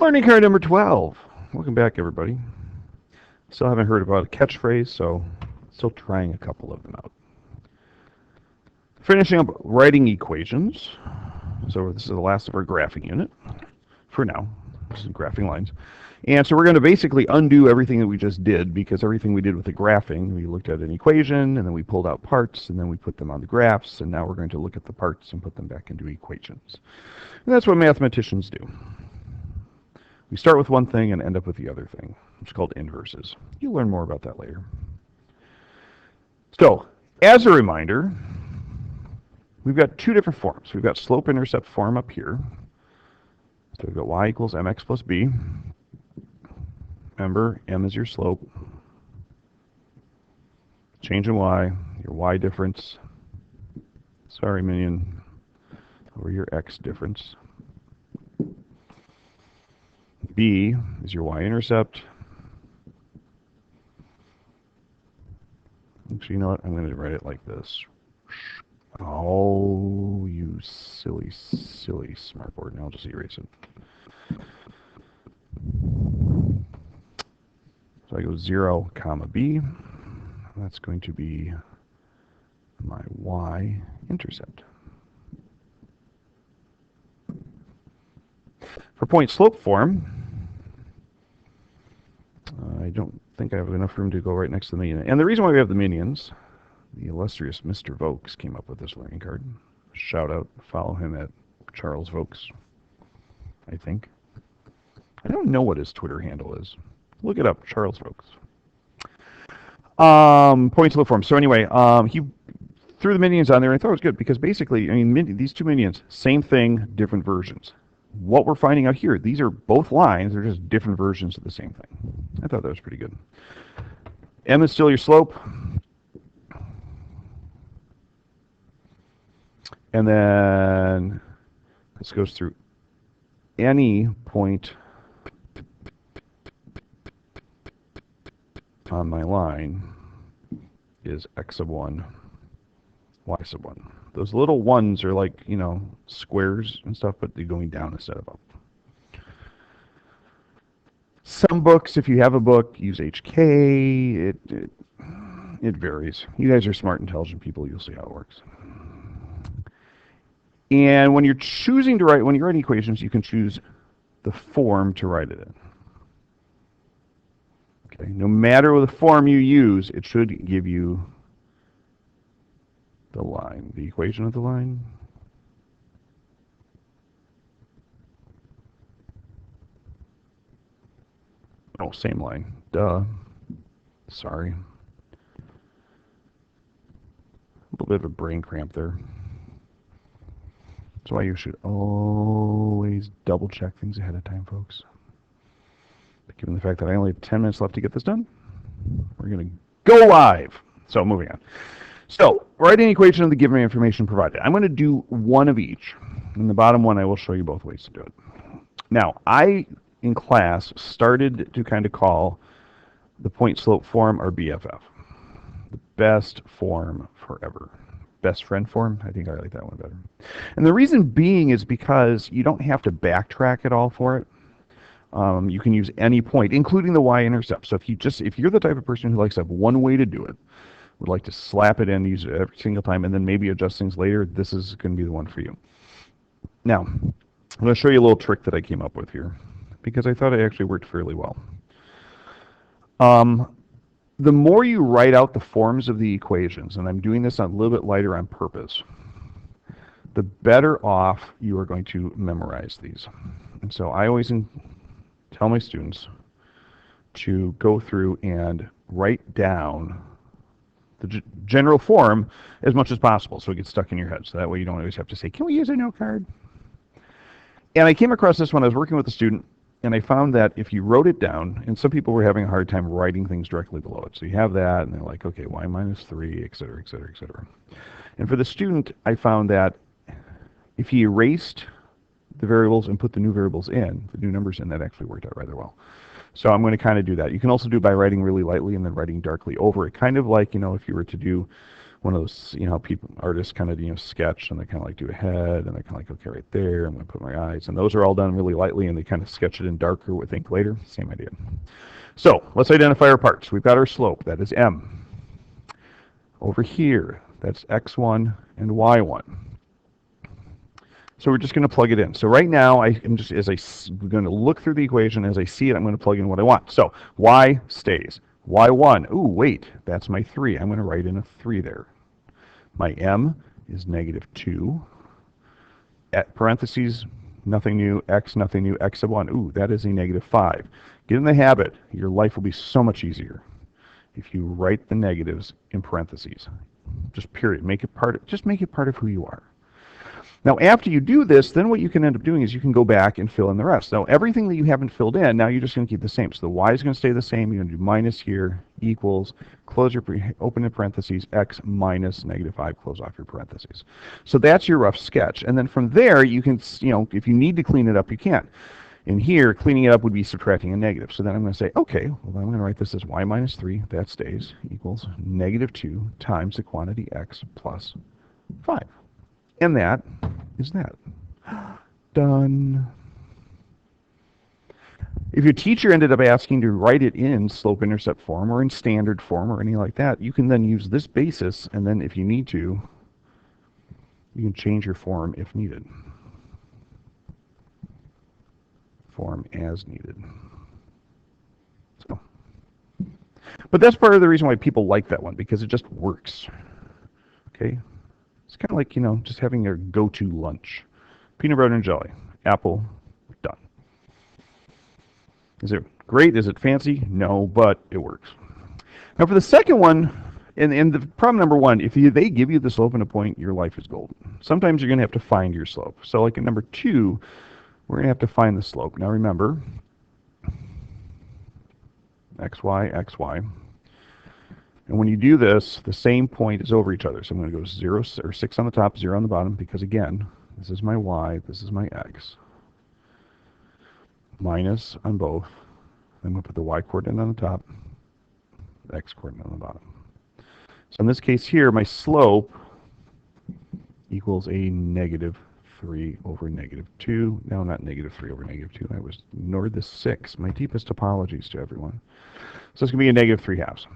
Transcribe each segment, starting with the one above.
Learning card number 12. Welcome back, everybody. Still haven't heard about a catchphrase, so still trying a couple of them out. Finishing up writing equations. So this is the last of our graphing unit for now. This is graphing lines. And so we're going to basically undo everything that we just did, because everything we did with the graphing, we looked at an equation, and then we pulled out parts, and then we put them on the graphs, and now we're going to look at the parts and put them back into equations. And that's what mathematicians do. We start with one thing and end up with the other thing, which is called inverses. You'll learn more about that later. So, as a reminder, we've got two different forms. We've got slope-intercept form up here. So we've got y equals mx plus b. Remember, m is your slope. Change in y, your y difference. Sorry, minion. Over your x difference. B is your y-intercept. Actually, you know what? I'm going to write it like this. Oh, you silly, silly smartboard. Now I'll just erase it. So I go 0, comma b. That's going to be my y-intercept. For point-slope form, I don't think I have enough room to go right next to the minion. And the reason why we have the minions, the illustrious Mr. Vokes came up with this learning card. Shout out, follow him at Charles Vokes, I think. I don't know what his Twitter handle is. Look it up, Charles Vokes. Point-slope form. So anyway, he threw the minions on there, and I thought it was good, because basically, I mean, these two minions, same thing, different versions. What we're finding out here, these are both lines, they're just different versions of the same thing. I thought that was pretty good. M is still your slope. And then this goes through any point on my line is x sub 1, y sub 1. Those little ones are like, you know, squares and stuff, but they're going down instead of up. Some books, if you have a book, use HK. It varies. You guys are smart, intelligent people. You'll see how it works. And when you're choosing to write, when you're writing equations, you can choose the form to write it in. Okay. No matter what the form you use, it should give you the line, the equation of the line. Oh, same line. Duh. Sorry. A little bit of a brain cramp there. That's why you should always double check things ahead of time, folks. But given the fact that I only have 10 minutes left to get this done, we're going to go live. So moving on. So, write an equation of the given information provided. I'm going to do one of each. In the bottom one, I will show you both ways to do it. Now, I, in class, started to kind of call the point-slope form our BFF. The best form forever. Best friend form? I think I like that one better. And the reason being is because you don't have to backtrack at all for it. You can use any point, including the y-intercept. So if you're the type of person who likes to have one way to do it, would like to slap it in, use it every single time, and then maybe adjust things later, this is going to be the one for you. Now, I'm going to show you a little trick that I came up with here, because I thought it actually worked fairly well. The more you write out the forms of the equations, and I'm doing this a little bit lighter on purpose, the better off you are going to memorize these. And so I always tell my students to go through and write down the general form as much as possible so it gets stuck in your head. So that way you don't always have to say, can we use a note card? And I came across this when I was working with a student, and I found that if you wrote it down, and some people were having a hard time writing things directly below it. So you have that, and they're like, okay, y minus 3, et cetera, et cetera, et cetera. And for the student, I found that if he erased the variables and put the new variables in, the new numbers in, that actually worked out rather well. So I'm going to kind of do that. You can also do it by writing really lightly and then writing darkly over it. Kind of like, you know, if you were to do one of those, how people, artists kind of, sketch, and they kind of like do a head, and they're kind of like, okay, right there, I'm going to put my eyes. And those are all done really lightly, and they kind of sketch it in darker with ink later. Same idea. So let's identify our parts. We've got our slope. That is m. Over here, that's x1 and y1. So we're just going to plug it in. So right now, I'm just, we're going to look through the equation. As I see it, I'm going to plug in what I want. So y stays. y1, ooh, wait, that's my 3. I'm going to write in a 3 there. My m is -2. At parentheses, nothing new, x, nothing new, x sub 1. Ooh, that is a -5. Get in the habit. Your life will be so much easier if you write the negatives in parentheses. Just period. Just make it part of who you are. Now, after you do this, then what you can end up doing is you can go back and fill in the rest. Now, everything that you haven't filled in, now you're just going to keep the same. So the y is going to stay the same. You're going to do minus here, equals, close your, open in parentheses, x minus -5, close off your parentheses. So that's your rough sketch. And then from there, you can, if you need to clean it up, you can. In here, cleaning it up would be subtracting a negative. So then I'm going to say, okay, well, I'm going to write this as y minus 3, that stays, equals -2 times the quantity x plus 5. And that is that. Done. If your teacher ended up asking to write it in slope-intercept form or in standard form or anything like that, you can then use this basis, and then if you need to, you can change your form if needed. Form as needed. So, but that's part of the reason why people like that one, because it just works. Okay? It's kind of like, just having your go-to lunch. Peanut butter and jelly, apple, done. Is it great? Is it fancy? No, but it works. Now for the second one, and the problem number one, if they give you the slope and a point, your life is golden. Sometimes you're going to have to find your slope. So like in number 2, we're going to have to find the slope. Now remember, xy, xy. And when you do this, the same point is over each other. So I'm going to go 0 or 6 on the top, 0 on the bottom, because again, this is my y, this is my x. Minus on both. I'm going to put the y coordinate on the top, the x coordinate on the bottom. So in this case here, my slope equals a -3 over -2. No, not -3 over -2. I was ignored the 6. My deepest apologies to everyone. So it's going to be a -3/2.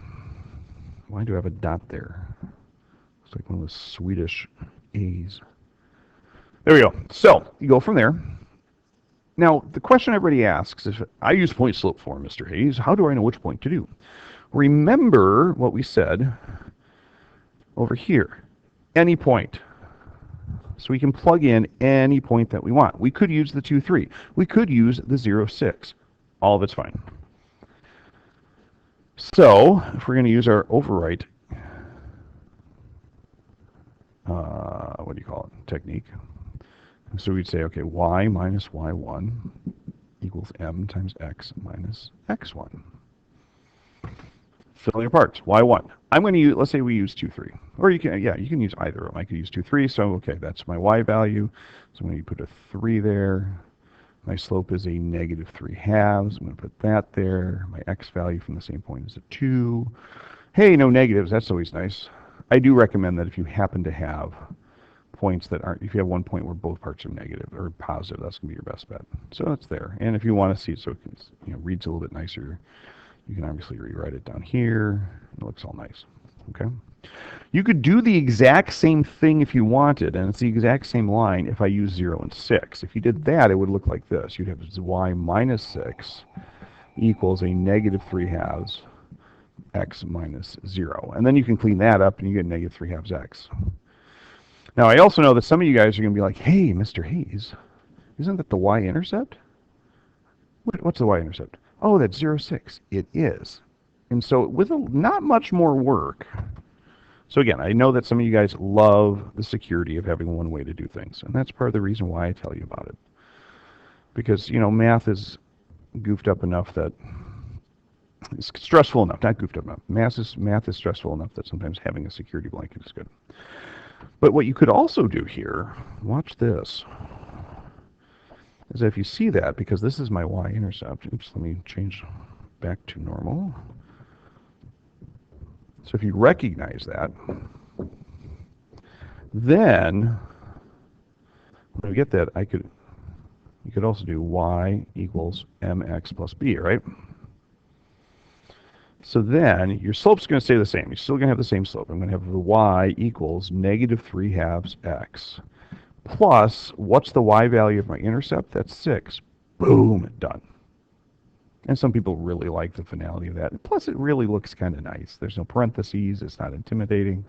Why do I have a dot there? Looks like one of those Swedish A's. There we go. So you go from there. Now, the question everybody asks is, I use point slope form, Mr. Hayes. How do I know which point to do? Remember what we said over here. Any point. So we can plug in any point that we want. We could use the 2, 3. We could use the 0, 6. All of it's fine. So if we're going to use our overwrite, what do you call it, technique. So we'd say, okay, y minus y1 equals m times x minus x1. Fill your parts, y1. I'm going to use, let's say we use 2, 3. Or you can use either of them. I could use 2, 3, so okay, that's my y value. So I'm going to put a 3 there. My slope is a -3/2. I'm going to put that there. My x value from the same point is a 2. Hey, no negatives. That's always nice. I do recommend that if you happen to have points that aren't, if you have one point where both parts are negative or positive, that's going to be your best bet. So that's there. And if you want to see it so it can, reads a little bit nicer, you can obviously rewrite it down here. It looks all nice. Okay. You could do the exact same thing if you wanted, and it's the exact same line if I use 0 and 6. If you did that, it would look like this. You'd have y minus 6 equals a -3/2 x minus 0. And then you can clean that up, and you get -3/2 x. Now, I also know that some of you guys are going to be like, hey, Mr. Hayes, isn't that the y-intercept? What's the y-intercept? Oh, that's 0, 6. It is. And so with not much more work. So again, I know that some of you guys love the security of having one way to do things, and that's part of the reason why I tell you about it. Because, math is goofed up enough that it's stressful enough, not goofed up enough. Math is stressful enough that sometimes having a security blanket is good. But what you could also do here, watch this, is if you see that, because this is my y-intercept. Oops, let me change back to normal. So if you recognize that, Then, when we get that, you could also do y equals mx plus b, right? So then your slope's going to stay the same. You're still going to have the same slope. I'm going to have the y equals negative 3 halves x plus, what's the y value of my intercept? That's 6. Boom, done. And some people really like the finality of that. Plus, it really looks kind of nice. There's no parentheses. It's not intimidating.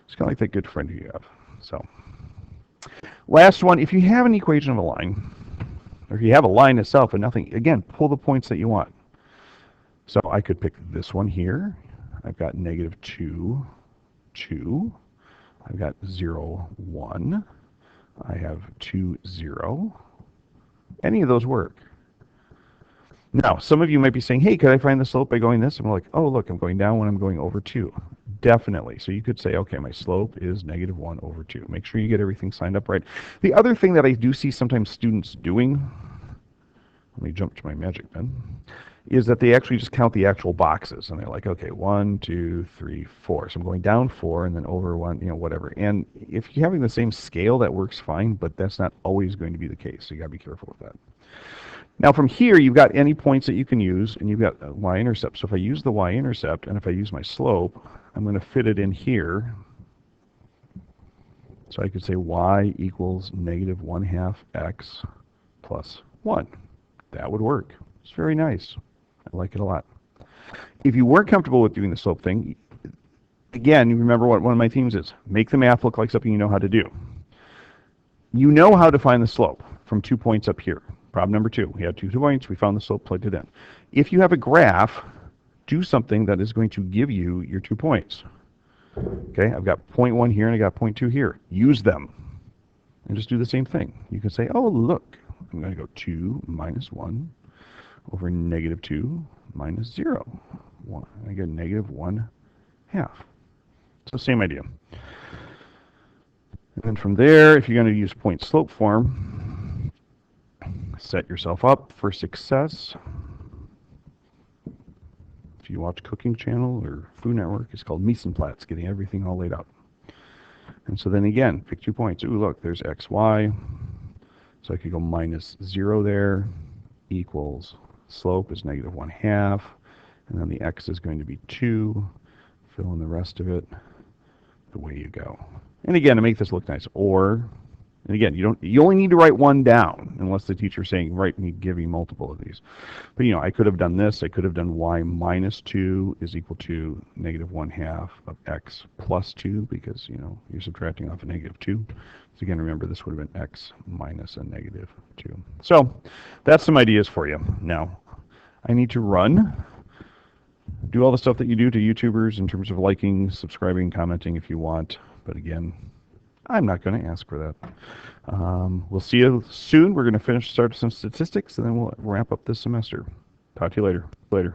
It's kind of like that good friend you have. So, last one. If you have an equation of a line, or if you have a line itself and nothing, again, pull the points that you want. So I could pick this one here. I've got negative 2, 2. I've got 0, 1. I have 2, 0. Any of those work. Now, some of you might be saying, hey, could I find the slope by going this? And I'm like, oh, look, I'm going down when I'm going over 2. Definitely. So you could say, okay, my slope is negative 1 over 2. Make sure you get everything signed up right. The other thing that I do see sometimes students doing, let me jump to my magic pen, is that they actually just count the actual boxes. And they're like, okay, 1, 2, 3, 4. So I'm going down 4 and then over 1, whatever. And if you're having the same scale, that works fine, but that's not always going to be the case. So you got to be careful with that. Now from here, you've got any points that you can use, and you've got a y-intercept. So if I use the y-intercept, and if I use my slope, I'm going to fit it in here. So I could say y equals negative 1/2 x plus 1. That would work. It's very nice. I like it a lot. If you weren't comfortable with doing the slope thing, again, you remember what one of my themes is. Make the math look like something you know how to do. You know how to find the slope from 2 points up here. Problem number 2, we had 2 points, we found the slope, plugged it in. If you have a graph, do something that is going to give you your 2 points. Okay, I've got point 1 here and I got point 2 here. Use them. And just do the same thing. You can say, oh, look, I'm going to go 2 minus 1 over negative 2 minus 0. 1. I get negative 1/2. So same idea. And then from there, if you're going to use point slope form, set yourself up for success. If you watch Cooking Channel or Food Network, it's called mise en place, getting everything all laid out. And so then again, pick 2 points. Ooh, look, there's x, y. So I could go minus 0 there, equals slope is negative 1/2. And then the x is going to be 2. Fill in the rest of it. Away you go. And again, to make this look nice, or, and again, you only need to write one down, unless the teacher's saying, write me, give me multiple of these. But I could have done this. I could have done y minus 2 is equal to negative 1/2 of x plus 2, because, you're subtracting off a negative 2. So again, remember, this would have been x minus a negative 2. So that's some ideas for you. Now, I need to run. Do all the stuff that you do to YouTubers in terms of liking, subscribing, commenting if you want. But again, I'm not going to ask for that. We'll see you soon. We're going to start some statistics, and then we'll wrap up this semester. Talk to you later.